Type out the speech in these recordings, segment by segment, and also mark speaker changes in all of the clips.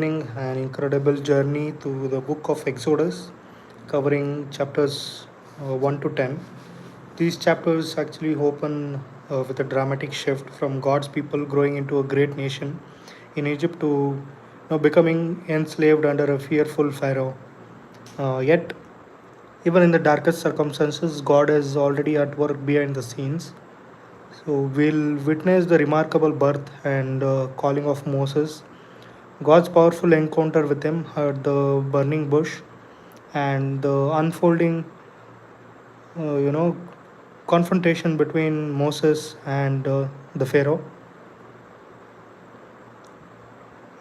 Speaker 1: An incredible journey through the book of Exodus, covering chapters 1 to 10. These chapters actually open with a dramatic shift from God's people growing into a great nation in Egypt to becoming enslaved under a fearful Pharaoh. Yet, even in the darkest circumstances, God is already at work behind the scenes. So, we'll witness the remarkable birth and calling of Moses, God's powerful encounter with him at the burning bush, and the unfolding, uh, you know, confrontation between Moses and the Pharaoh.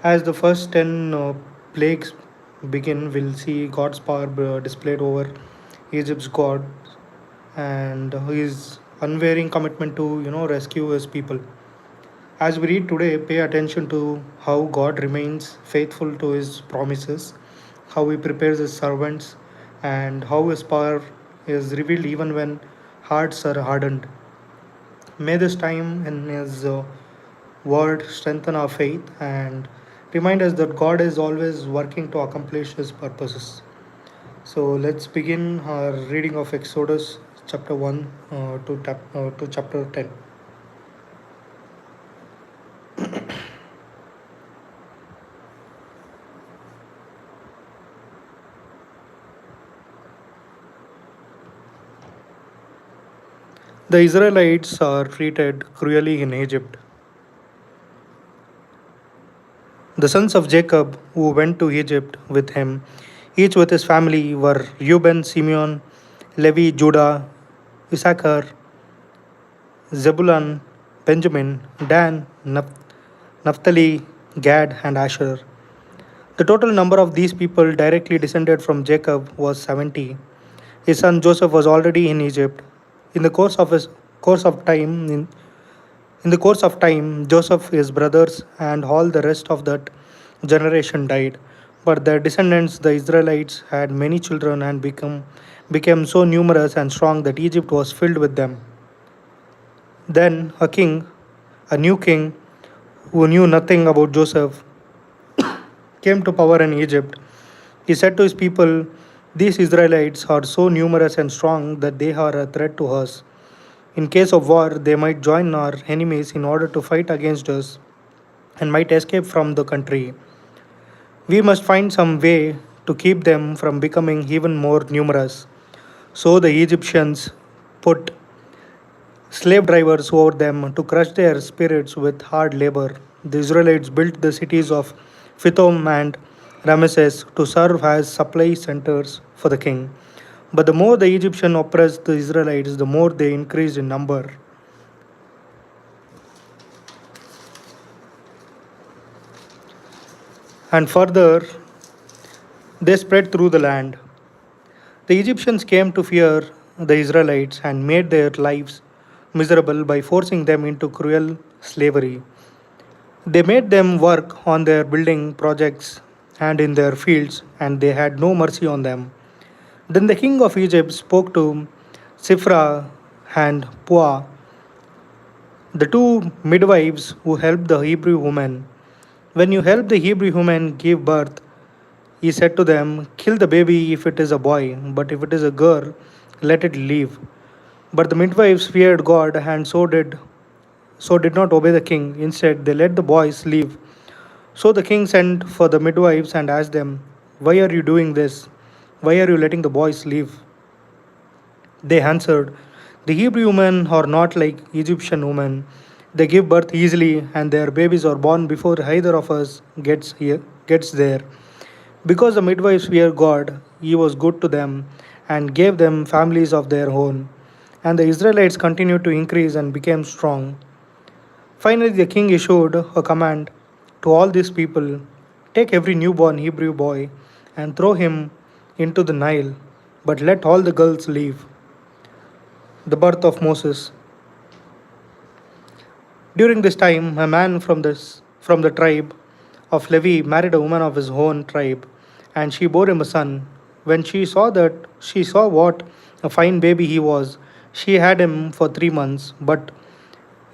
Speaker 1: As the first 10 plagues begin, we'll see God's power displayed over Egypt's God and his unwavering commitment to rescue his people. As we read today, pay attention to how God remains faithful to his promises, how he prepares his servants, and how his power is revealed even when hearts are hardened. May this time in his word strengthen our faith and remind us that God is always working to accomplish his purposes. So let's begin our reading of Exodus chapter 1 to chapter 10. The Israelites are treated cruelly in Egypt. The sons of Jacob who went to Egypt with him, each with his family, were Reuben, Simeon, Levi, Judah, Issachar, Zebulun, Benjamin, Dan, Naphtali, Gad, and Asher. The total number of these people directly descended from Jacob was 70. His son Joseph was already in Egypt. In the course of time, in the course of time, Joseph, his brothers, and all the rest of that generation died. But their descendants, the Israelites, had many children and became so numerous and strong that Egypt was filled with them. Then a new king, who knew nothing about Joseph, came to power in Egypt. He said to his people, "These Israelites are so numerous and strong that they are a threat to us. In case of war, they might join our enemies in order to fight against us and might escape from the country. We must find some way to keep them from becoming even more numerous." So the Egyptians put slave drivers over them to crush their spirits with hard labor. The Israelites built the cities of Pithom and Ramesses to serve as supply centers for the king. But the more the Egyptians oppressed the Israelites, the more they increased in number. And further, they spread through the land. The Egyptians came to fear the Israelites and made their lives miserable by forcing them into cruel slavery. They made them work on their building projects and in their fields, and they had no mercy on them. Then the king of Egypt spoke to Sifra and Puah, the two midwives who helped the Hebrew women. "When you help the Hebrew women give birth," he said to them, "kill the baby if it is a boy, but if it is a girl, let it live." But the midwives feared God and so did not obey the king. Instead, they let the boys live. So the king sent for the midwives and asked them, "Why are you doing this? Why are you letting the boys live?" They answered, "The Hebrew women are not like Egyptian women. They give birth easily, and their babies are born before either of us gets there." Because the midwives feared God, he was good to them and gave them families of their own. And the Israelites continued to increase and became strong. Finally, the king issued a command to all these people: "Take every newborn Hebrew boy and throw him into the Nile, but let all the girls leave." The birth of Moses. During this time, a man from the tribe of Levi married a woman of his own tribe, and she bore him a son. When she saw what a fine baby he was, she had him for 3 months. But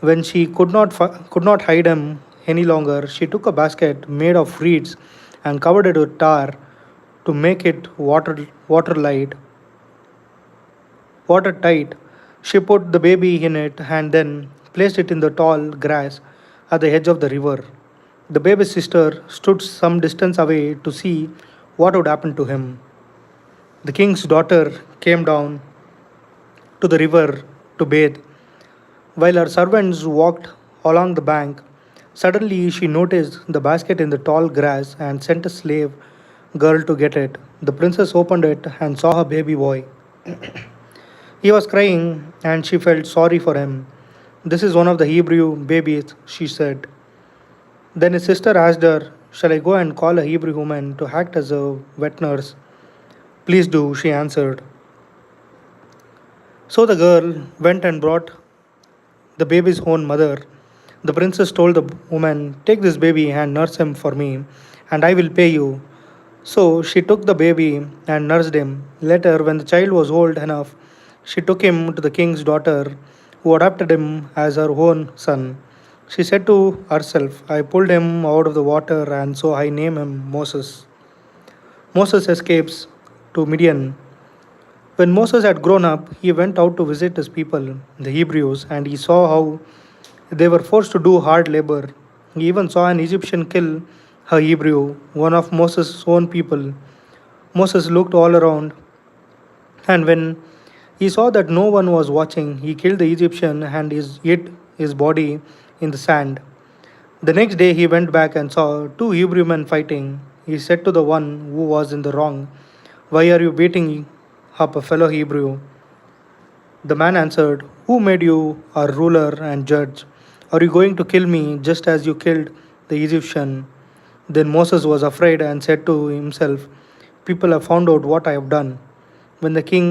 Speaker 1: when she could not hide him any longer, she took a basket made of reeds and covered it with tar to make it watertight. She put the baby in it and then placed it in the tall grass at the edge of the river. The baby's sister stood some distance away to see what would happen to him. The king's daughter came down to the river to bathe. While her servants walked along the bank, suddenly she noticed the basket in the tall grass and sent a slave girl to get it. The princess opened it and saw her baby boy. He was crying and she felt sorry for him. This is one of the Hebrew babies, she said. Then his sister asked her, "Shall I go and call a Hebrew woman to act as a wet nurse?" "Please do," she answered. So the girl went and brought the baby's own mother. The princess told the woman, "Take this baby and nurse him for me, and I will pay you." So she took the baby and nursed him. Later, when the child was old enough, she took him to the king's daughter, who adopted him as her own son. She said to herself, "I pulled him out of the water, and so I name him Moses." Moses escapes to Midian. When Moses had grown up, he went out to visit his people, the Hebrews, and he saw how they were forced to do hard labor. He even saw an Egyptian kill a Hebrew, one of Moses' own people. Moses looked all around, and when he saw that no one was watching, he killed the Egyptian and hid his body in the sand. The next day he went back and saw two Hebrew men fighting. He said to the one who was in the wrong, "Why are you beating up a fellow Hebrew?" The man answered, "Who made you our ruler and judge? Are you going to kill me just as you killed the Egyptian?" Then Moses was afraid and said to himself, "People have found out what I have done." When the king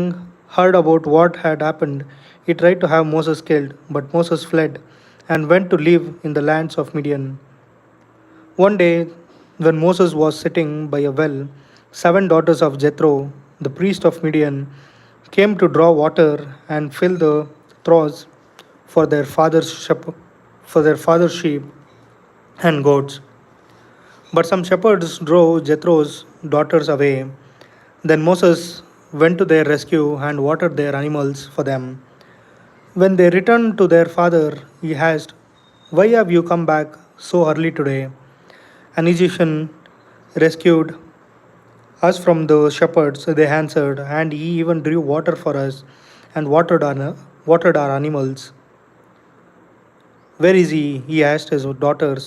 Speaker 1: heard about what had happened, he tried to have Moses killed, but Moses fled and went to live in the lands of Midian. One day, when Moses was sitting by a well, 7 daughters of Jethro, the priest of Midian, came to draw water and fill the troughs for for their father's sheep and goats. But some shepherds drove Jethro's daughters away. Then Moses went to their rescue and watered their animals for them. When they returned to their father, he asked, "Why have you come back so early today?" "An Egyptian rescued us from the shepherds," they answered, "and he even drew water for us and watered our animals." "Where is he?" he asked his daughters.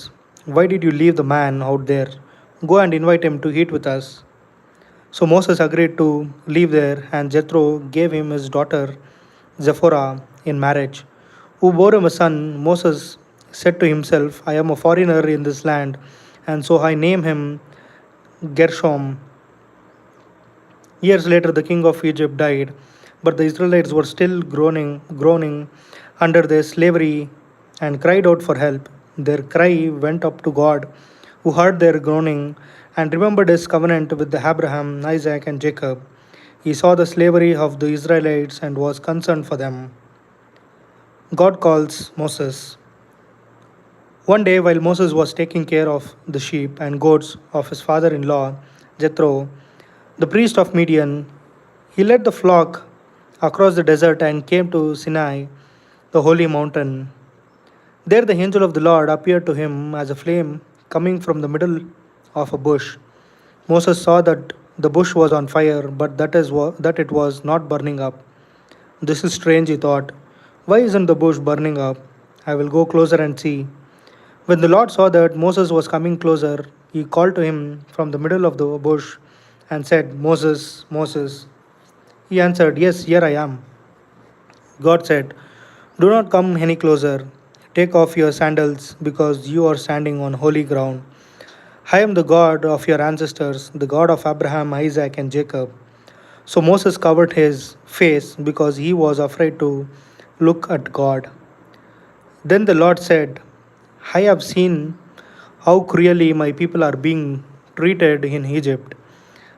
Speaker 1: "Why did you leave the man out there? Go and invite him to eat with us." So Moses agreed to live there, and Jethro gave him his daughter Zipporah in marriage, who bore him a son. Moses said to himself, "I am a foreigner in this land, and so I name him Gershom." Years later, the king of Egypt died, but the Israelites were still groaning under their slavery and cried out for help. Their cry went up to God, who heard their groaning and remembered his covenant with Abraham, Isaac, and Jacob. He saw the slavery of the Israelites and was concerned for them. God calls Moses. One day, while Moses was taking care of the sheep and goats of his father in law, Jethro, the priest of Midian, he led the flock across the desert and came to Sinai, the holy mountain. There, the angel of the Lord appeared to him as a flame coming from the middle of a bush. Moses saw that the bush was on fire, but that it was not burning up. "This is strange," he thought. "Why isn't the bush burning up? I will go closer and see." When the Lord saw that Moses was coming closer, he called to him from the middle of the bush and said, "Moses, Moses." He answered, "Yes, here I am." God said, "Do not come any closer. Take off your sandals because you are standing on holy ground. I am the God of your ancestors, the God of Abraham, Isaac, and Jacob." So Moses covered his face because he was afraid to look at God. Then the Lord said, "I have seen how cruelly my people are being treated in Egypt.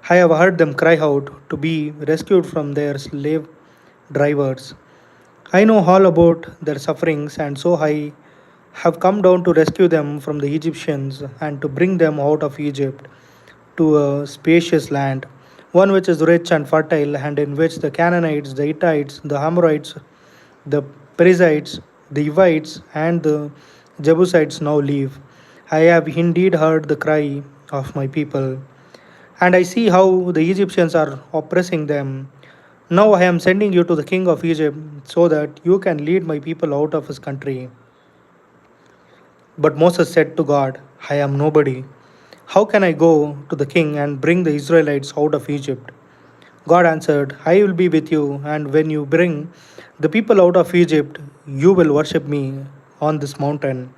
Speaker 1: I have heard them cry out to be rescued from their slave drivers. I know all about their sufferings, and so I have come down to rescue them from the Egyptians and to bring them out of Egypt." to a spacious land, one which is rich and fertile, and in which the Canaanites, the Hittites, the Amorites, the Perizzites, the Hivites, and the Jebusites now live. I have indeed heard the cry of my people, and I see how the Egyptians are oppressing them. Now I am sending you to the king of Egypt so that you can lead my people out of his country. But Moses said to God, I am nobody. How can I go to the king and bring the Israelites out of Egypt? God answered, I will be with you, and when you bring the people out of Egypt, you will worship me on this mountain.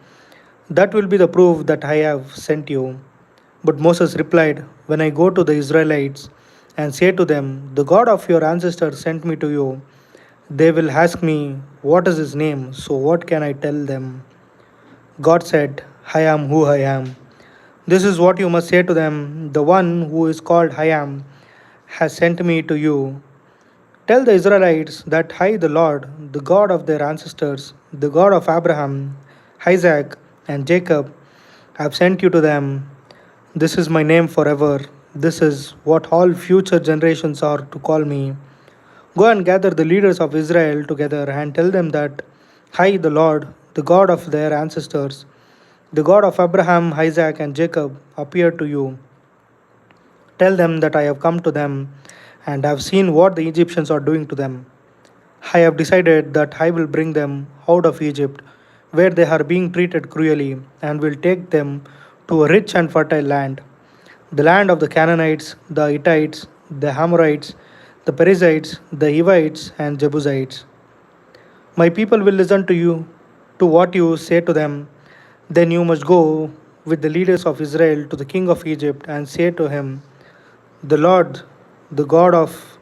Speaker 1: That will be the proof that I have sent you. But Moses replied, when I go to the Israelites and say to them, the God of your ancestors sent me to you, they will ask me, what is his name? So what can I tell them? God said, I am who I am. This is what you must say to them: the one who is called I am has sent me to you. Tell the Israelites that I, the Lord, the God of their ancestors, the God of Abraham, Isaac, and Jacob, have sent you to them. This is my name forever. This is what all future generations are to call me. Go and gather the leaders of Israel together and tell them that I, the Lord, the God of their ancestors, the God of Abraham, Isaac, and Jacob, appeared to you. Tell them that I have come to them and have seen what the Egyptians are doing to them. I have decided that I will bring them out of Egypt, where they are being treated cruelly, and will take them to a rich and fertile land, the land of the Canaanites, the Hittites, the Amorites, the Perizzites, the Hivites, and Jebusites. My people will listen to you, to what you say to them. Then you must go with the leaders of Israel to the king of Egypt and say to him, the Lord, the God of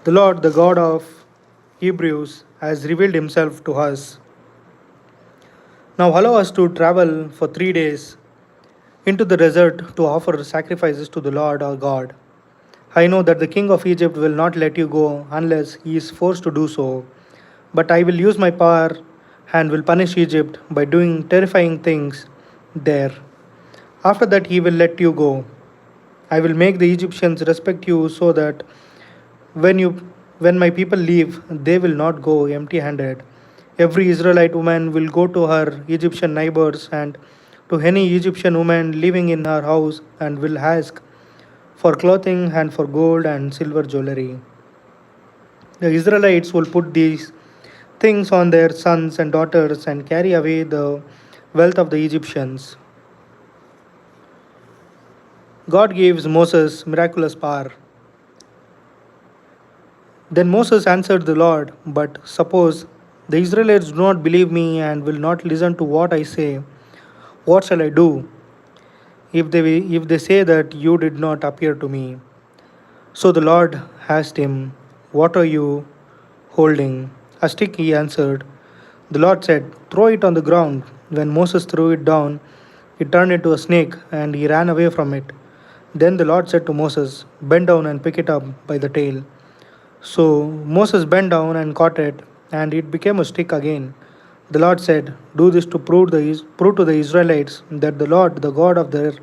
Speaker 1: the Lord, the God of Hebrews, has revealed himself to us. Now allow us to travel for 3 days into the desert to offer sacrifices to the Lord our God. I know that the king of Egypt will not let you go unless he is forced to do so, but I will use my power and will punish Egypt by doing terrifying things there. After that, he will let you go. I will make the Egyptians respect you so that when you when my people leave, they will not go empty-handed. Every Israelite woman will go to her Egyptian neighbors and to any Egyptian woman living in her house and will ask for clothing and for gold and silver jewelry. The Israelites will put these things on their sons and daughters and carry away the wealth of the Egyptians. God gives Moses miraculous power. Then Moses answered the Lord, but suppose the Israelites do not believe me and will not listen to what I say, what shall I do if they say that you did not appear to me? So the Lord asked him, what are you holding? A stick, he answered. The Lord said, throw it on the ground. When Moses threw it down, it turned into a snake and he ran away from it. Then the Lord said to Moses, bend down and pick it up by the tail. So Moses bent down and caught it, and it became a stick again. The Lord said, do this to prove to the Israelites that the Lord, the God of their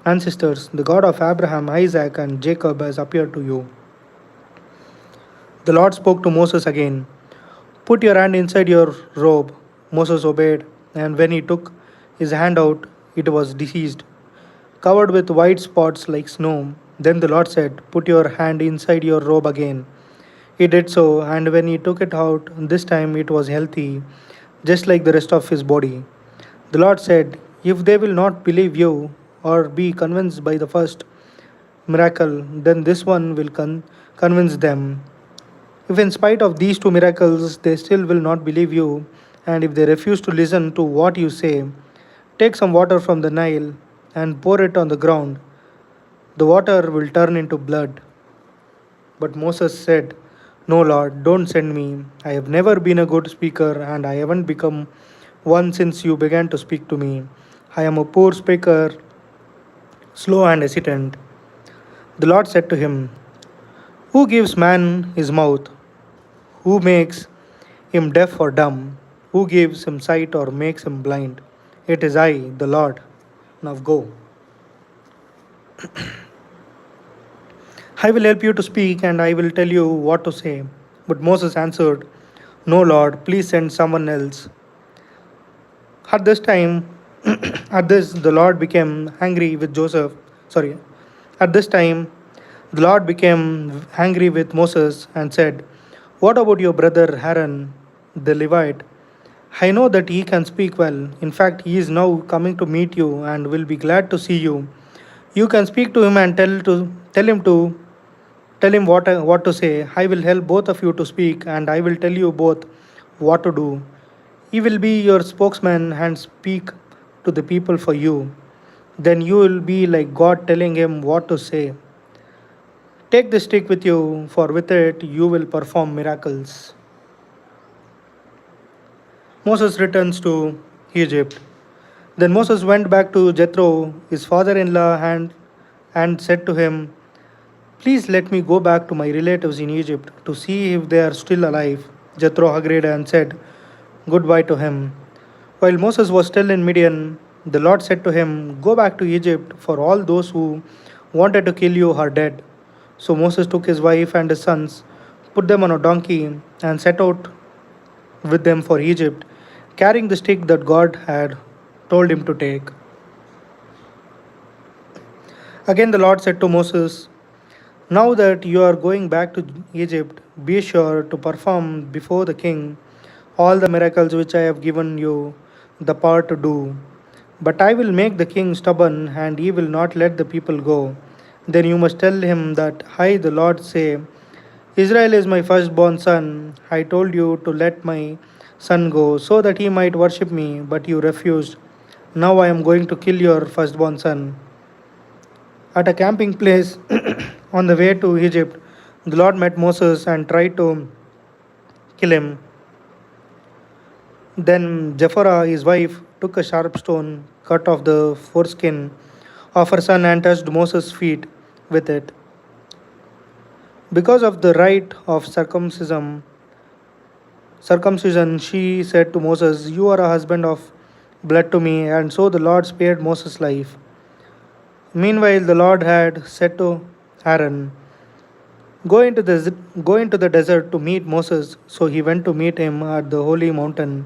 Speaker 1: ancestors, the God of Abraham, Isaac, and Jacob, has appeared to you. The Lord spoke to Moses again. Put your hand inside your robe. Moses obeyed, and when he took his hand out, it was diseased, covered with white spots like snow. Then the Lord said, put your hand inside your robe again. He did so, and when he took it out, this time it was healthy, just like the rest of his body. The Lord said, if they will not believe you or be convinced by the first miracle, then this one will convince them. If, in spite of these two miracles, they still will not believe you, and if they refuse to listen to what you say, take some water from the Nile and pour it on the ground. The water will turn into blood. But Moses said, no, Lord, don't send me. I have never been a good speaker, and I haven't become one since you began to speak to me. I am a poor speaker, slow and hesitant. The Lord said to him, who gives man his mouth? Who makes him deaf or dumb? Who gives him sight or makes him blind? It is I, the Lord. Now go. I will help you to speak and I will tell you what to say. But Moses answered, No, Lord, please send someone else. At this time, at this, the Lord became angry with Joseph. Sorry. At this time, the Lord became angry with Moses and said, What about your brother Aaron, the Levite? I know that he can speak well. In fact, he is now coming to meet you and will be glad to see you. You can speak to him and tell him what to say. I will help both of you to speak and I will tell you both what to do. He will be your spokesman and speak to the people for you. Then you will be like God telling him what to say. Take the stick with you, for with it you will perform miracles. Moses returns to Egypt. Then Moses went back to Jethro, his father in law, and said to him, Please let me go back to my relatives in Egypt to see if they are still alive. Jethro agreed and said goodbye to him. While Moses was still in Midian, the Lord said to him, Go back to Egypt, for all those who wanted to kill you are dead. So Moses took his wife and his sons, put them on a donkey, and set out with them for Egypt, carrying the stick that God had told him to take. Again the Lord said to Moses, Now that you are going back to Egypt, be sure to perform before the king all the miracles which I have given you the power to do. But I will make the king stubborn, and he will not let the people go. Then you must tell him that I, the Lord, say, Israel is my firstborn son. I told you to let my son go, so that he might worship me, but you refused. Now I am going to kill your firstborn son. At a camping place on the way to Egypt, the Lord met Moses and tried to kill him. Then Jephthah, his wife, took a sharp stone, cut off the foreskin of her son, and touched Moses' feet with it. Because of the rite of circumcision, she said to Moses, You are a husband of blood to me, and so the Lord spared Moses' life. Meanwhile, the Lord had said to Aaron, Go into the desert to meet Moses. So he went to meet him at the holy mountain.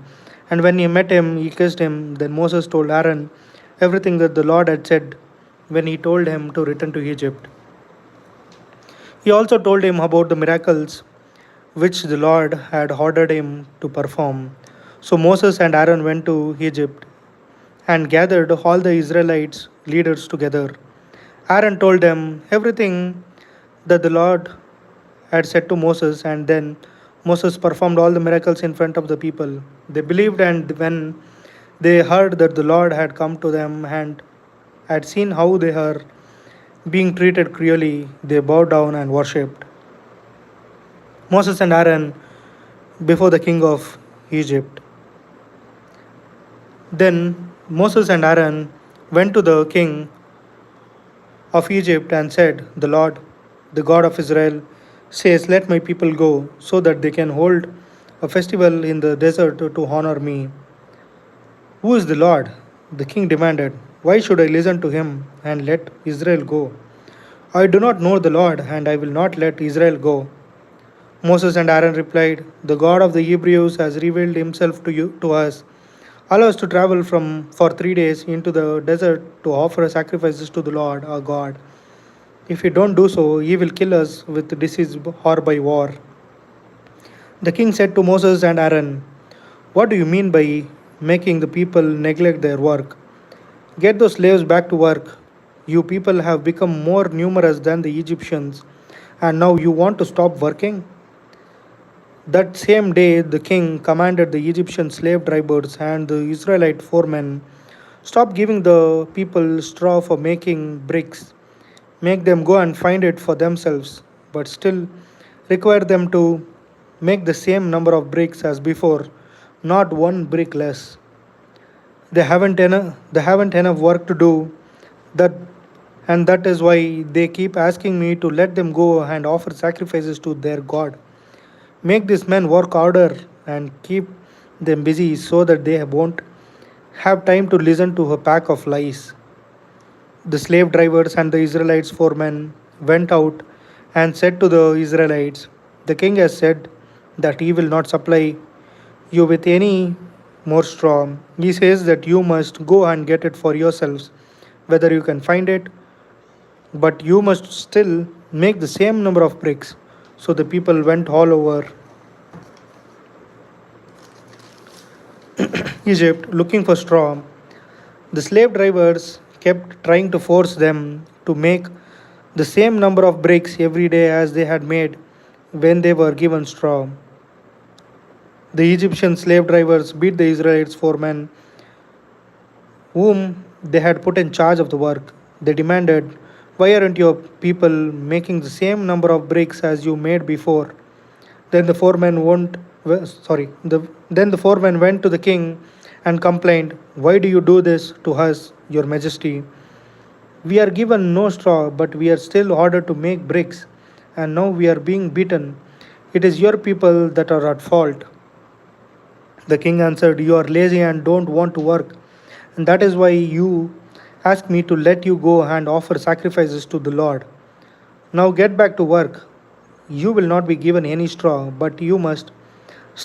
Speaker 1: And when he met him, he kissed him. Then Moses told Aaron everything that the Lord had said when he told him to return to Egypt. He also told him about the miracles which the Lord had ordered him to perform. So Moses and Aaron went to Egypt and gathered all the Israelites leaders together. Aaron told them everything that the Lord had said to Moses, and then Moses performed all the miracles in front of the people. They believed, and when they heard that the Lord had come to them and had seen how they are being treated cruelly, they bowed down and worshipped Moses and Aaron before the king of Egypt. Then Moses and Aaron went to the king of Egypt and said, The Lord, the God of Israel, says, Let my people go, so that they can hold a festival in the desert to honor me. Who is the Lord? The king demanded. Why should I listen to him and let Israel go? I do not know the Lord, and I will not let Israel go. Moses and Aaron replied, The God of the Hebrews has revealed himself to us. Allow us to travel for 3 days into the desert to offer sacrifices to the Lord our God. If we don't do so, he will kill us with disease or by war. The king said to Moses and Aaron, What do you mean by making the people neglect their work? Get those slaves back to work. You people have become more numerous than the Egyptians, and now you want to stop working? That same day, the king commanded the Egyptian slave drivers and the Israelite foremen, Stop giving the people straw for making bricks. Make them go and find it for themselves, but still require them to make the same number of bricks as before, not one brick less. They haven't enough work to do that and that is why they keep asking me to let them go and offer sacrifices to their God. Make these men work harder and keep them busy so that they won't have time to listen to a pack of lies. The slave drivers and the Israelites' foremen went out and said to the Israelites, "The king has said that he will not supply you with any more straw. He says that you must go and get it for yourselves, whether you can find it, but you must still make the same number of bricks." So the people went all over Egypt looking for straw. The slave drivers kept trying to force them to make the same number of bricks every day as they had made when they were given straw. The Egyptian slave drivers beat the Israelites foremen, whom they had put in charge of the work. They demanded, "Why aren't your people making the same number of bricks as you made before?" Then the foreman won't, sorry, then the foreman went to the king and complained, "Why do you do this to us, your majesty? We are given no straw, but we are still ordered to make bricks, and now we are being beaten. It is your people that are at fault." The king answered, "You are lazy and don't want to work, and that is why you ask me to let you go and offer sacrifices to the Lord. Now get back to work. You will not be given any straw, but you must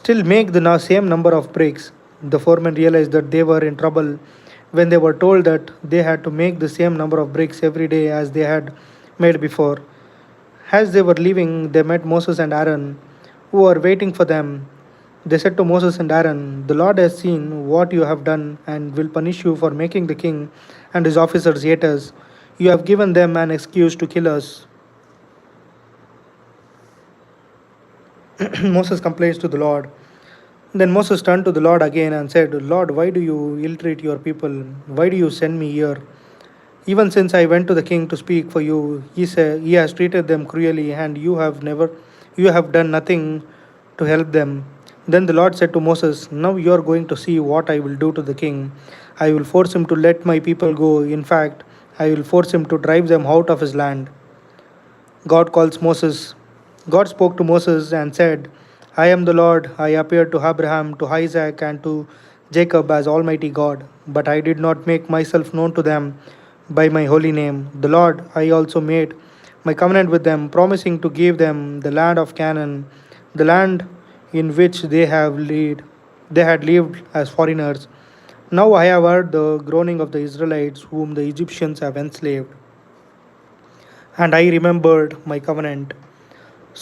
Speaker 1: still make the same number of bricks." The foremen realized that they were in trouble when they were told that they had to make the same number of bricks every day as they had made before. As they were leaving, they met Moses and Aaron, who were waiting for them. They said to Moses and Aaron, "The Lord has seen what you have done and will punish you for making the king and his officers hate us. You have given them an excuse to kill us." Moses complains to the Lord. Then Moses turned to the Lord again and said, "Lord, why do you ill treat your people? Why do you send me here? Even since I went to the king to speak for you, he has treated them cruelly, and you have done nothing to help them." Then the Lord said to Moses, "Now you are going to see what I will do to the king. I will force him to let my people go. In fact, I will force him to drive them out of his land." God calls Moses. God spoke to Moses and said, "I am the Lord. I appeared to Abraham, to Isaac, and to Jacob as Almighty God, but I did not make myself known to them by my holy name. The Lord, I also made my covenant with them, promising to give them the land of Canaan, the land in which they had lived as foreigners. Now I have heard the groaning of the Israelites, whom the Egyptians have enslaved, and I remembered my covenant.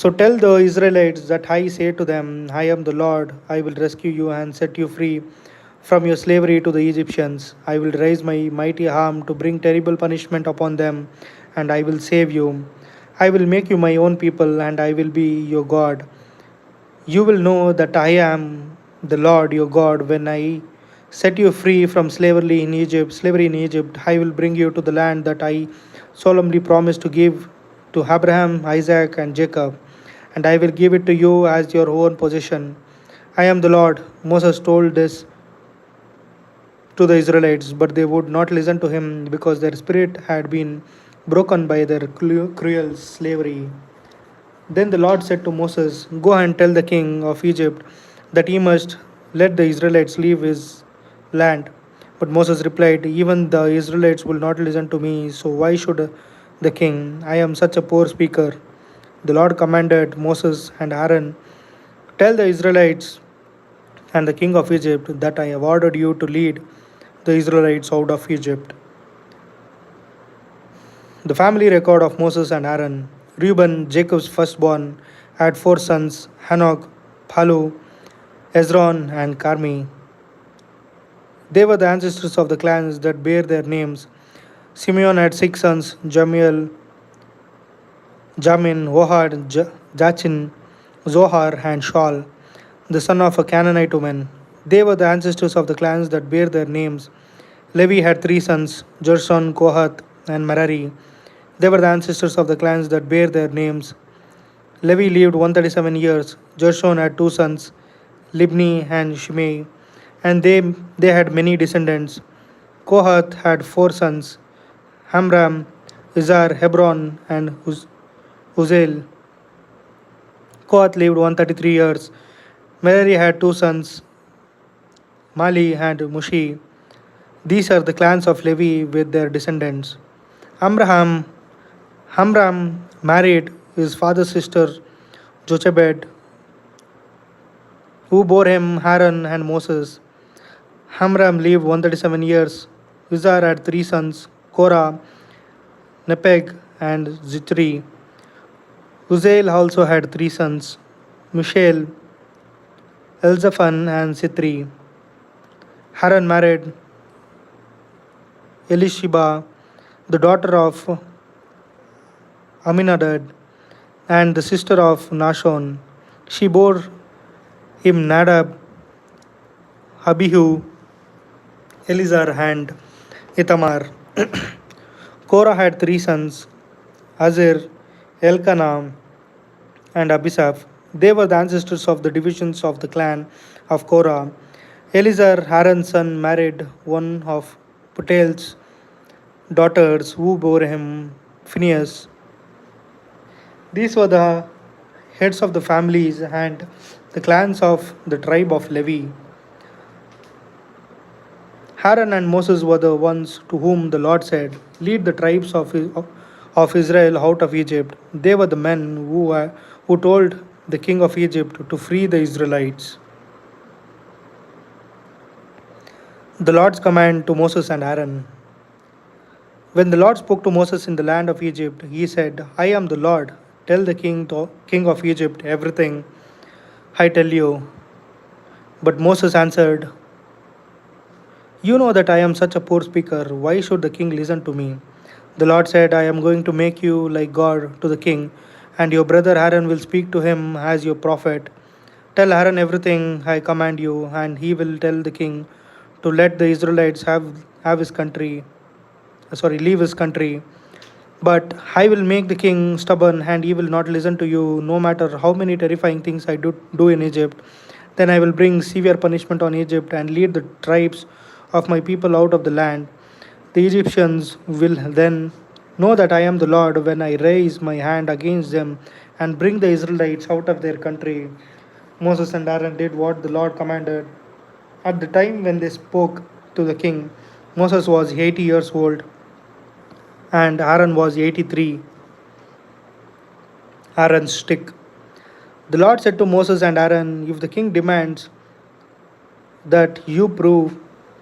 Speaker 1: So tell the Israelites that I say to them, I am the Lord. I will rescue you and set you free from your slavery to the Egyptians. I will raise my mighty arm to bring terrible punishment upon them, and I will save you. I will make you my own people, and I will be your God. You will know that I am the Lord your God when I set you free from slavery in Egypt. I will bring you to the land that I solemnly promised to give to Abraham, Isaac, and Jacob, and I will give it to you as your own possession. I am the Lord." Moses told this to the Israelites, but they would not listen to him because their spirit had been broken by their cruel slavery. Then the Lord said to Moses, "Go and tell the king of Egypt that he must let the Israelites leave his land." But Moses replied, "Even the Israelites will not listen to me, so why should the king? I am such a poor speaker." The Lord commanded Moses and Aaron, "Tell the Israelites and the king of Egypt that I have ordered you to lead the Israelites out of Egypt." The family record of Moses and Aaron. Reuben, Jacob's firstborn, had four sons: Hanok, Palu, Hezron, and Carmi. They were the ancestors of the clans that bear their names. Simeon had six sons: Jamiel, Jamin, Ohad, Jachin, Zohar, and Shaul, the son of a Canaanite woman. They were the ancestors of the clans that bear their names. Levi had three sons: Gershon, Kohath, and Merari. They were the ancestors of the clans that bear their names. Levi lived 137 years. Gershon had two sons, Libni and Shimei, and they had many descendants. Kohath had four sons, Hamram, Izhar, Hebron, and Uzel. Kohath lived 133 years. Merari had two sons, Mali and Mushi. These are the clans of Levi with their descendants. Amram, Hamram married his father's sister Jochebed, who bore him Haran and Moses. Hamram lived 137 years. Izhar had three sons, Korah, Nepeg, and Zitri. Uziel also had three sons, Mishael, Elzaphan, and Sitri. Haran married Elisheba, the daughter of Aminadab, and the sister of Nashon. She bore him Nadab, Abihu, Elizar, and Ithamar. Korah had three sons, Azir, Elkanah, and Abisaph. They were the ancestors of the divisions of the clan of Korah. Elizar, Aaron's son, married one of Putel's daughters who bore him Phinehas. These were the heads of the families and the clans of the tribe of Levi. Aaron and Moses were the ones to whom the Lord said, lead the tribes of Israel out of Egypt. They were the men who told the king of Egypt to free the Israelites. The Lord's command to Moses and Aaron. When the Lord spoke to Moses in the land of Egypt, he said, I am the Lord. Tell the king of Egypt everything I tell you. But Moses answered, you know that I am such a poor speaker. Why should the king listen to me? The Lord said, I am going to make you like God to the king, and your brother Aaron will speak to him as your prophet. Tell Aaron everything I command you, and he will tell the king to let the Israelites have his country. Leave his country. But I will make the king stubborn, and he will not listen to you, no matter how many terrifying things I do in Egypt. Then I will bring severe punishment on Egypt and lead the tribes of my people out of the land. The Egyptians will then know that I am the Lord when I raise my hand against them and bring the Israelites out of their country. Moses and Aaron did what the Lord commanded. At the time when they spoke to the king, Moses was 80 years old and Aaron was 83. Aaron's stick. The Lord said to Moses and Aaron, if the king demands that you prove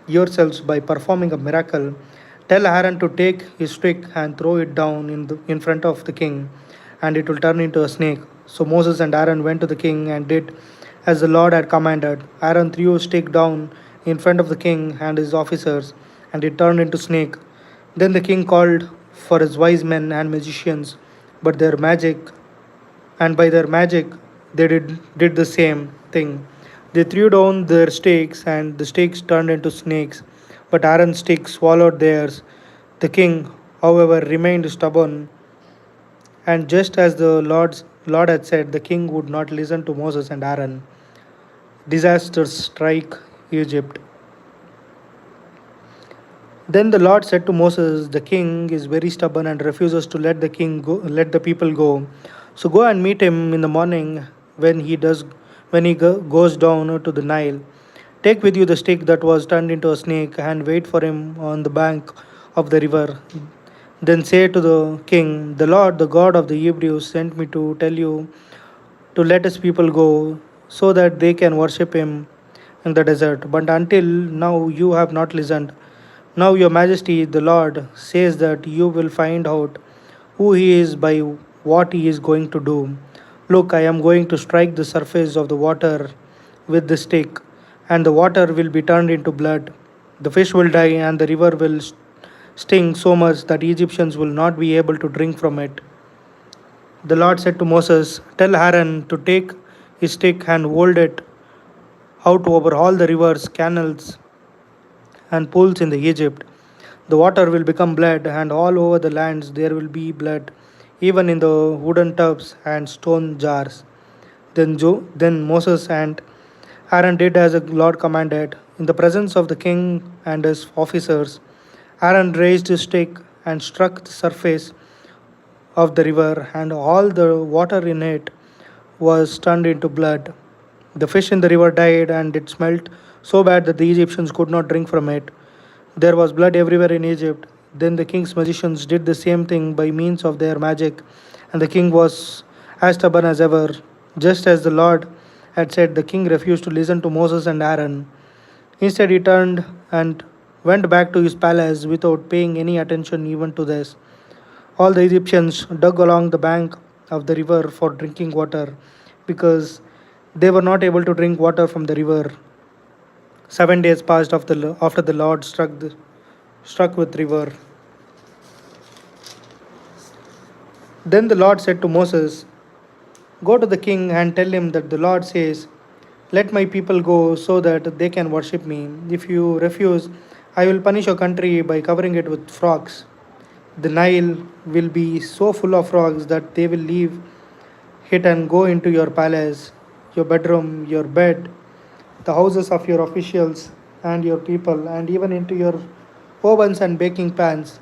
Speaker 1: yourselves by performing a miracle, tell Aaron to take his stick and throw it down in front of the king, and it will turn into a snake. So Moses and Aaron went to the king and did as the Lord had commanded. Aaron threw his stick down in front of the king and his officers, and it turned into snake. Then the king called for his wise men and magicians, but their magic and by their magic they did the same thing. They threw down their stakes, and the stakes turned into snakes, but Aaron's stick swallowed theirs. The king, however, remained stubborn, and just as the Lord had said, the king would not listen to Moses and Aaron. Disasters strike Egypt. Then the Lord said to Moses, the king is very stubborn and refuses to let the people go. So go and meet him in the morning when he goes down to the Nile. Take with you the stick that was turned into a snake and wait for him on the bank of the river. Then say to the king, the Lord, the God of the Hebrews, sent me to tell you to let his people go so that they can worship him in the desert. But until now you have not listened. Now, Your Majesty, the Lord, says that you will find out who He is by what He is going to do. Look, I am going to strike the surface of the water with the stick, and the water will be turned into blood. The fish will die, and the river will sting so much that Egyptians will not be able to drink from it. The Lord said to Moses, tell Aaron to take his stick and hold it out over all the rivers, canals, and pools in the Egypt. The water will become blood, and all over the lands there will be blood, even in the wooden tubs and stone jars. Then Moses and Aaron did as the Lord commanded. In the presence of the king and his officers, Aaron raised his stick and struck the surface of the river, and all the water in it was turned into blood. The fish in the river died, and it smelt so bad that the Egyptians could not drink from it. There was blood everywhere in Egypt. Then the king's magicians did the same thing by means of their magic, and the king was as stubborn as ever. Just as the Lord had said, the king refused to listen to Moses and Aaron. Instead, he turned and went back to his palace without paying any attention even to this. All the Egyptians dug along the bank of the river for drinking water because they were not able to drink water from the river. 7 days passed after the Lord struck with river. Then the Lord said to Moses, "Go to the king and tell him that the Lord says, 'Let my people go so that they can worship me. If you refuse, I will punish your country by covering it with frogs. The Nile will be so full of frogs that they will leave it and go into your palace, your bedroom, your bed, the houses of your officials and your people, and even into your ovens and baking pans.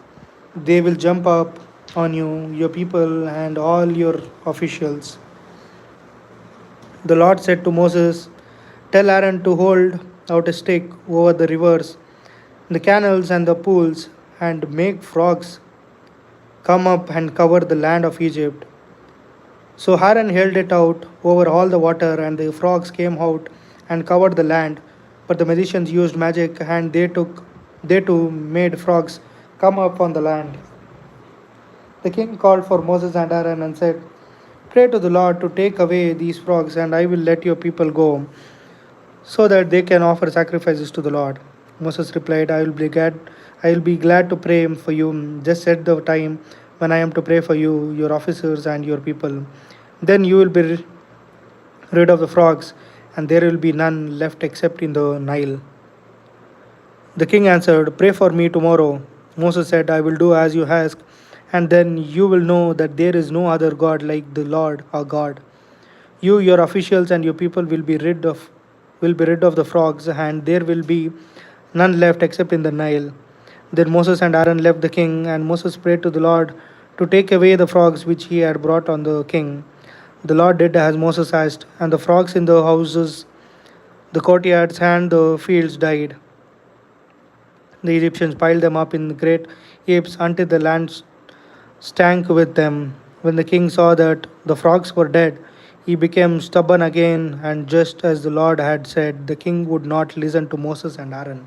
Speaker 1: They will jump up on you, your people, and all your officials." The Lord said to Moses, "Tell Aaron to hold out a stick over the rivers, the canals, and the pools, and make frogs come up and cover the land of Egypt." So Aaron held it out over all the water, and the frogs came out and covered the land. But the magicians used magic, and they too made frogs come up on the land. The king called for Moses and Aaron and said, "Pray to the Lord to take away these frogs, and I will let your people go, so that they can offer sacrifices to the Lord." Moses replied, I will be glad to pray for you. Just set the time when I am to pray for you, your officers, and your people. Then you will be rid of the frogs, and there will be none left except in the Nile." The king answered, "Pray for me tomorrow." Moses said, "I will do as you ask, and then you will know that there is no other God like the Lord our God. You, your officials, and your people will be rid of the frogs, and there will be none left except in the Nile." Then Moses and Aaron left the king, and Moses prayed to the Lord to take away the frogs which he had brought on the king. The Lord did as Moses asked, and the frogs in the houses, the courtyards, and the fields died. The Egyptians piled them up in great heaps until the land stank with them. When the king saw that the frogs were dead, he became stubborn again, and just as the Lord had said, the king would not listen to Moses and Aaron.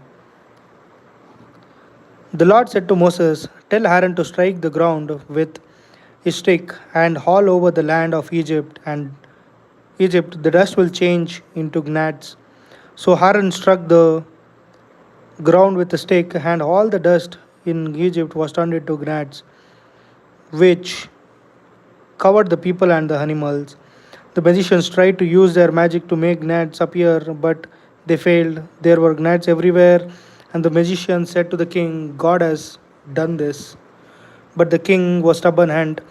Speaker 1: The Lord said to Moses, "Tell Aaron to strike the ground with his stick and haul over the land of Egypt, the dust will change into gnats." So Aaron struck the ground with a stick, and all the dust in Egypt was turned into gnats, which covered the people and the animals. The magicians tried to use their magic to make gnats appear, but they failed. There were gnats everywhere, and the magician said to the king, "God has done this." But the king was stubborn, and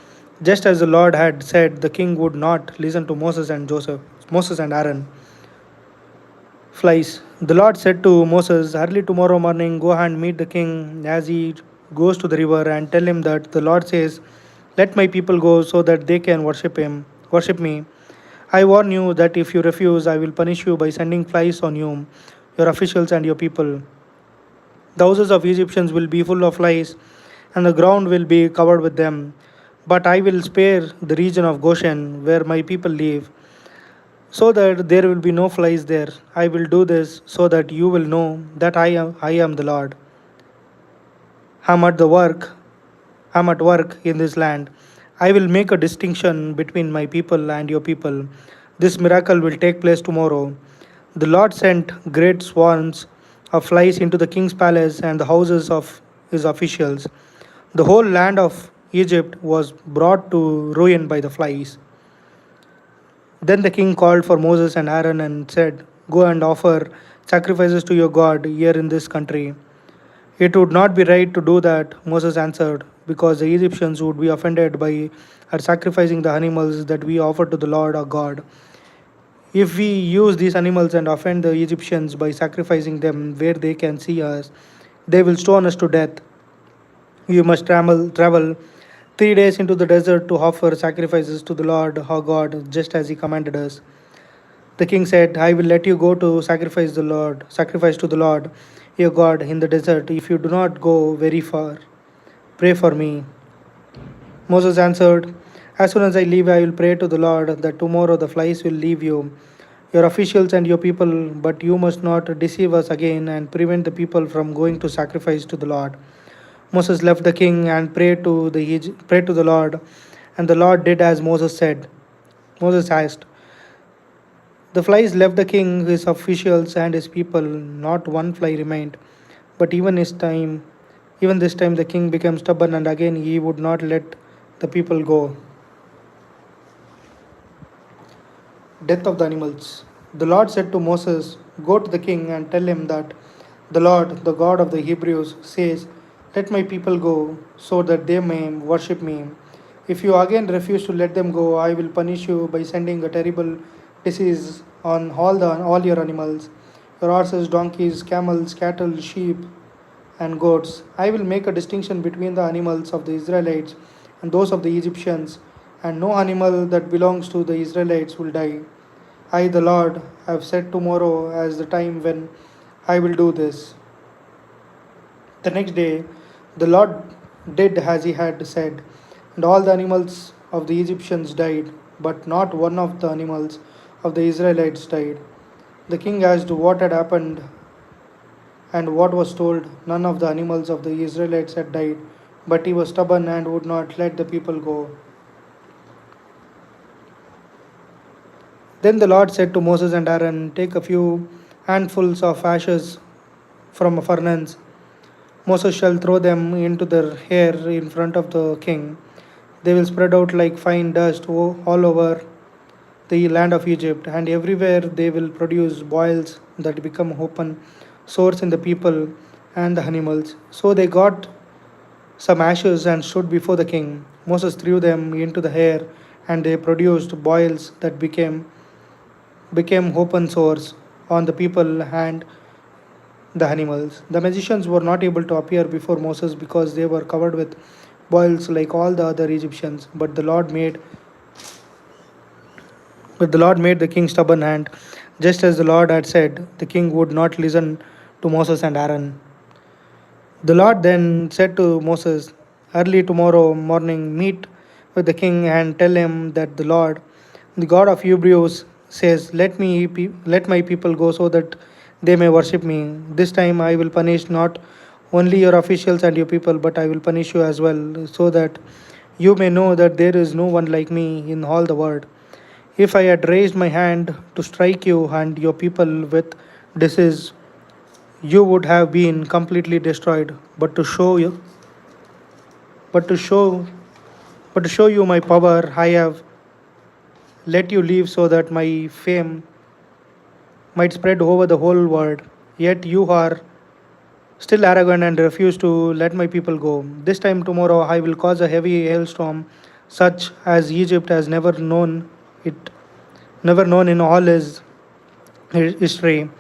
Speaker 1: just as the Lord had said, the king would not listen to Moses and Aaron. Flies. The Lord said to Moses, "Early tomorrow morning, go and meet the king as he goes to the river, and tell him that the Lord says, 'Let my people go so that they can worship me.' I warn you that if you refuse, I will punish you by sending flies on you, your officials, and your people. The houses of Egyptians will be full of flies, and the ground will be covered with them. But I will spare the region of Goshen, where my people live, so that there will be no flies there. I will do this so that you will know that I am the Lord. I'm at the work. I'm at work in this land. I will make a distinction between my people and your people. This miracle will take place tomorrow." The Lord sent great swarms of flies into the king's palace and the houses of his officials. The whole land of Egypt was brought to ruin by the flies. Then the king called for Moses and Aaron and said, "Go and offer sacrifices to your God here in this country." "It would not be right to do that," Moses answered, "because the Egyptians would be offended by our sacrificing the animals that we offer to the Lord our God. If we use these animals and offend the Egyptians by sacrificing them where they can see us, they will stone us to death. You must travel 3 days into the desert to offer sacrifices to the Lord our God, just as He commanded us." The king said, I will let you go to sacrifice to the Lord, your God, in the desert, if you do not go very far. Pray for me. Moses answered, as soon as I leave, I will pray to the Lord that tomorrow the flies will leave you, your officials and your people, but you must not deceive us again and prevent the people from going to sacrifice to the Lord. Moses left the king and prayed to the Lord, and the Lord did as Moses said. Moses asked, the flies left the king, his officials, and his people. Not one fly remained. But even this time, the king became stubborn, and again he would not let the people go. Death of the animals. The Lord said to Moses, go to the king and tell him that the Lord, the God of the Hebrews, says, let my people go, so that they may worship me. If you again refuse to let them go, I will punish you by sending a terrible disease on all your animals, your horses, donkeys, camels, cattle, sheep, and goats. I will make a distinction between the animals of the Israelites and those of the Egyptians, and no animal that belongs to the Israelites will die. I, the Lord, have said tomorrow as the time when I will do this. The next day, the Lord did as he had said, and all the animals of the Egyptians died, but not one of the animals of the Israelites died. The king asked what had happened, and what was told, none of the animals of the Israelites had died, but he was stubborn and would not let the people go. Then the Lord said to Moses and Aaron, take a few handfuls of ashes from a furnace. Moses shall throw them into the air in front of the king. They will spread out like fine dust all over the land of Egypt, and everywhere they will produce boils that become open sores in the people and the animals. So they got some ashes and stood before the king. Moses threw them into the air, and they produced boils that became open sores on the people and the animals. The magicians were not able to appear before Moses because they were covered with boils like all the other Egyptians. But the Lord made the king stubborn, and just as the Lord had said, the king would not listen to Moses and Aaron. The Lord then said to Moses, early tomorrow morning, meet with the king and tell him that the Lord, the God of Hebrews, says, let my people go so that they may worship me. This time I will punish not only your officials and your people, but I will punish you as well, so that you may know that there is no one like me in all the world. If I had raised my hand to strike you and your people with disease, you would have been completely destroyed. But to show, but to show you my power, I have let you live so that my fame might spread over the whole world. Yet you are still arrogant and refuse to let my people go. This time tomorrow I will cause a heavy hailstorm, such as Egypt has it never known in all his history.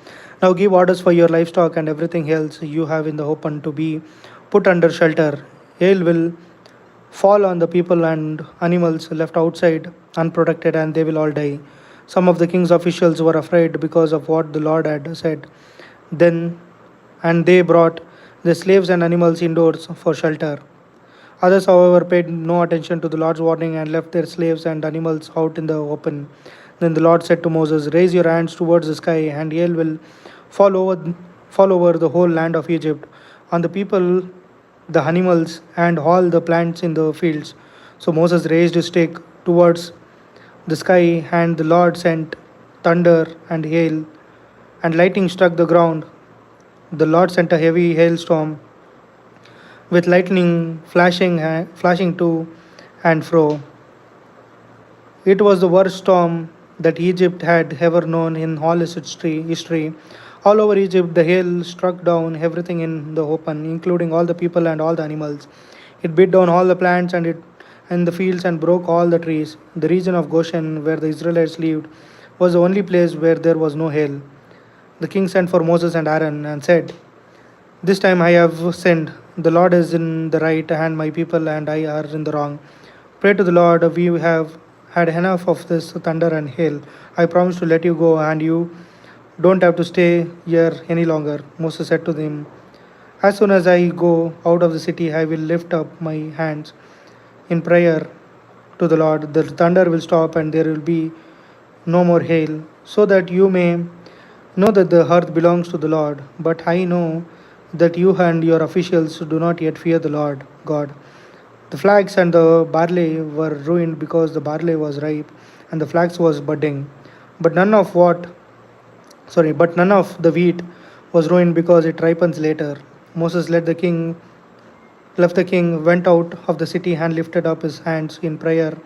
Speaker 1: Now give orders for your livestock and everything else you have in the open to be put under shelter. Hail will fall on the people and animals left outside unprotected, and they will all die. Some of the king's officials were afraid because of what the Lord had said. Then and they brought the slaves and animals indoors for shelter. Others, however, paid no attention to the Lord's warning and left their slaves and animals out in the open. Then the Lord said to Moses, raise your hands towards the sky, and hail will fall over, fall over the whole land of Egypt, on the people, the animals, and all the plants in the fields. So Moses raised his stick towards the sky, and the Lord sent thunder and hail, and lightning struck the ground. The Lord sent a heavy hailstorm with lightning flashing to and fro. It was the worst storm that Egypt had ever known in all its history. All over Egypt, the hail struck down everything in the open, including all the people and all the animals. It beat down all the plants and the fields and broke all the trees. The region of Goshen, where the Israelites lived, was the only place where there was no hail. The king sent for Moses and Aaron and said, this time I have sinned. The Lord is in the right, and my people and I are in the wrong. Pray to the Lord. We have had enough of this thunder and hail. I promise to let you go, and you don't have to stay here any longer. Moses said to them, as soon as I go out of the city, I will lift up my hands in prayer to the Lord. The thunder will stop, and there will be no more hail, so that you may know that the earth belongs to the Lord. But I know that you and your officials do not yet fear the Lord God. The flax and the barley were ruined because the barley was ripe and the flax was budding. But none of the wheat was ruined because it ripens later. Moses left the king, went out of the city and lifted up his hands in prayer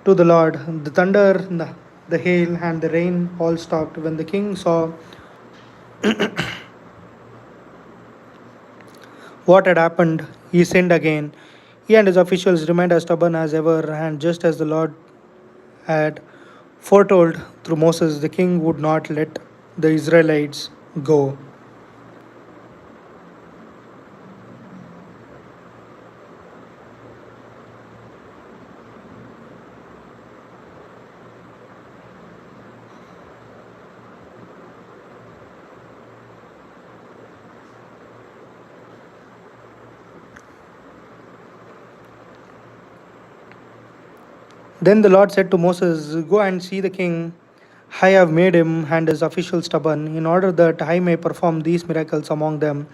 Speaker 1: to the Lord. The thunder, the hail, and the rain all stopped. When the king saw what had happened, he sinned again. He and his officials remained as stubborn as ever, and just as the Lord had foretold through Moses, the king would not let the Israelites go. Then the Lord said to Moses, go and see the king. I have made him and his officials stubborn, in order that I may perform these miracles among them,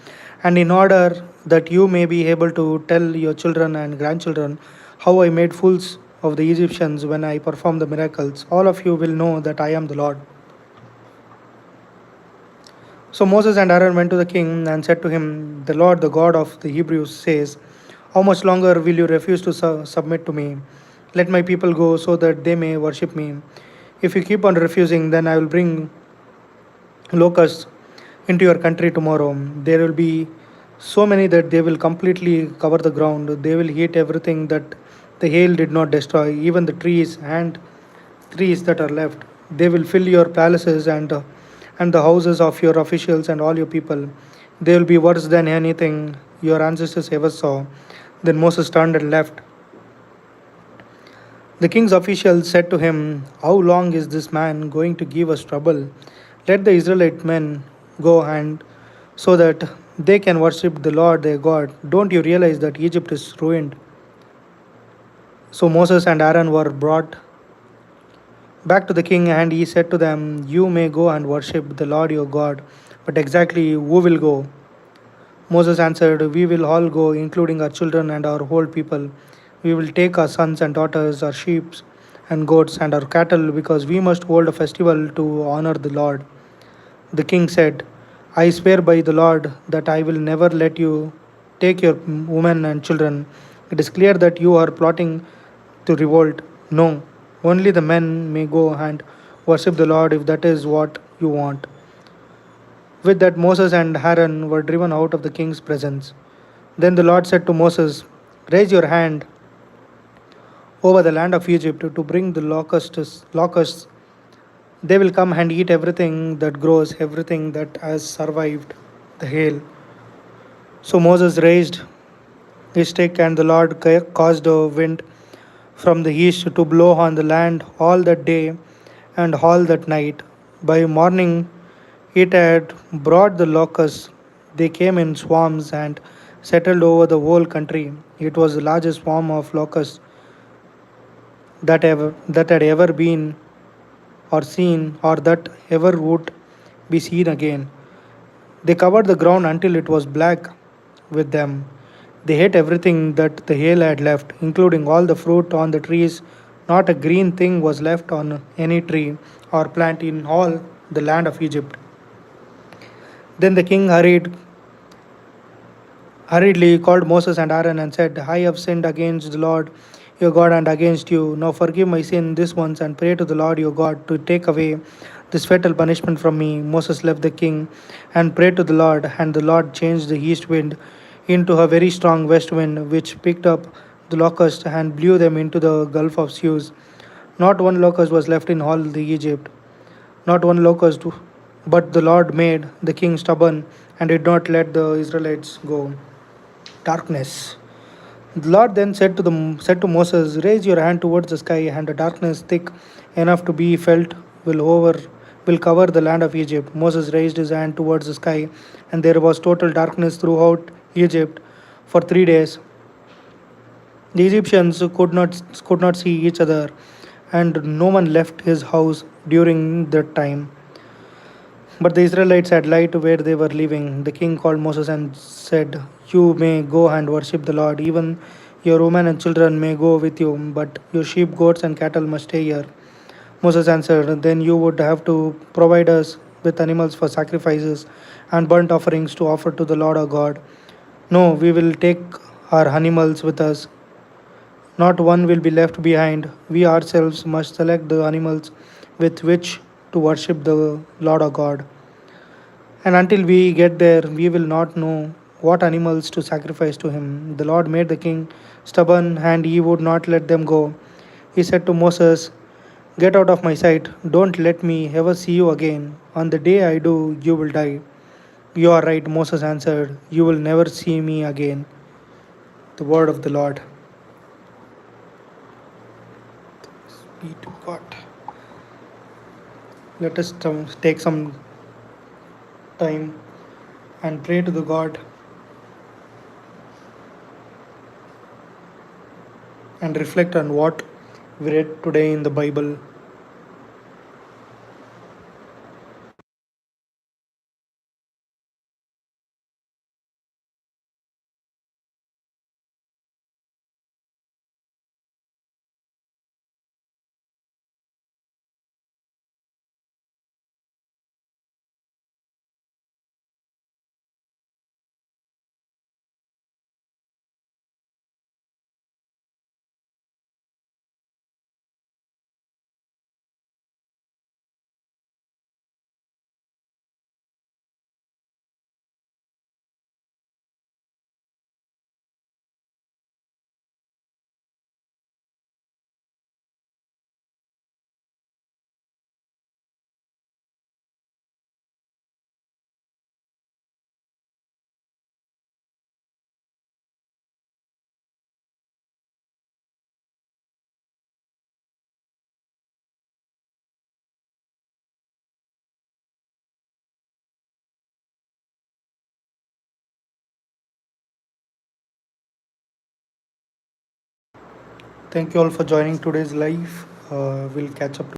Speaker 1: and in order that you may be able to tell your children and grandchildren how I made fools of the Egyptians when I performed the miracles. All of you will know that I am the Lord. So Moses and Aaron went to the king and said to him, the Lord, the God of the Hebrews, says, how much longer will you refuse to submit to me? Let my people go so that they may worship me. If you keep on refusing, then I will bring locusts into your country tomorrow. There will be so many that they will completely cover the ground. They will eat everything that the hail did not destroy, even the trees that are left. They will fill your palaces and the houses of your officials and all your people. They will be worse than anything your ancestors ever saw. Then Moses turned and left. The king's officials said to him, how long is this man going to give us trouble? Let the Israelite men go and so that they can worship the Lord their God. Don't you realize that Egypt is ruined? So Moses and Aaron were brought back to the king, and he said to them, you may go and worship the Lord your God, but exactly who will go? Moses answered, we will all go, including our children and our whole people. We will take our sons and daughters, our sheep and goats, and our cattle, because we must hold a festival to honor the Lord. The king said, I swear by the Lord that I will never let you take your women and children. It is clear that you are plotting to revolt. No, only the men may go and worship the Lord if that is what you want. With that, Moses and Aaron were driven out of the king's presence. Then the Lord said to Moses, raise your hand over the land of Egypt to bring the locusts. They will come and eat everything that grows, everything that has survived the hail. So Moses raised his stick, and the Lord caused a wind from the east to blow on the land all that day and all that night. By morning, it had brought the locusts. They came in swarms and settled over the whole country. It was the largest swarm of locusts that had ever been or seen or that ever would be seen again. They covered the ground until it was black with them. They ate everything that the hail had left, including all the fruit on the trees. Not a green thing was left on any tree or plant in all the land of Egypt. Then the king hurriedly called Moses and Aaron and said, I have sinned against the Lord your God and against you. Now forgive my sin this once and pray to the Lord your God to take away this fatal punishment from me. Moses left the king and prayed to the Lord, and the Lord changed the east wind into a very strong west wind, which picked up the locusts and blew them into the Gulf of Suez. Not one locust was left in all the Egypt, not one locust, but the Lord made the king stubborn and did not let the Israelites go. Darkness. The Lord then said to Moses, "Raise your hand towards the sky, and a darkness thick enough to be felt will cover the land of Egypt." Moses raised his hand towards the sky, and there was total darkness throughout Egypt for 3 days. The Egyptians could not see each other, and no one left his house during that time. But the Israelites had light where they were living. The king called Moses and said, "You may go and worship the Lord. Even your women and children may go with you, but your sheep, goats, and cattle must stay here." Moses answered, "Then you would have to provide us with animals for sacrifices and burnt offerings to offer to the Lord our God. No, we will take our animals with us. Not one will be left behind. We ourselves must select the animals with which to worship the Lord our God. And until we get there, we will not know what animals to sacrifice to him." The Lord made the king stubborn, and he would not let them go. He said to Moses, "Get out of my sight. Don't let me ever see you again. On the day I do, you will die." "You are right," Moses answered. "You will never see me again." The word of the Lord. Be to God. Let us take some time and pray to the God and reflect on what we read today in the Bible. Thank you all for joining today's live. We'll catch up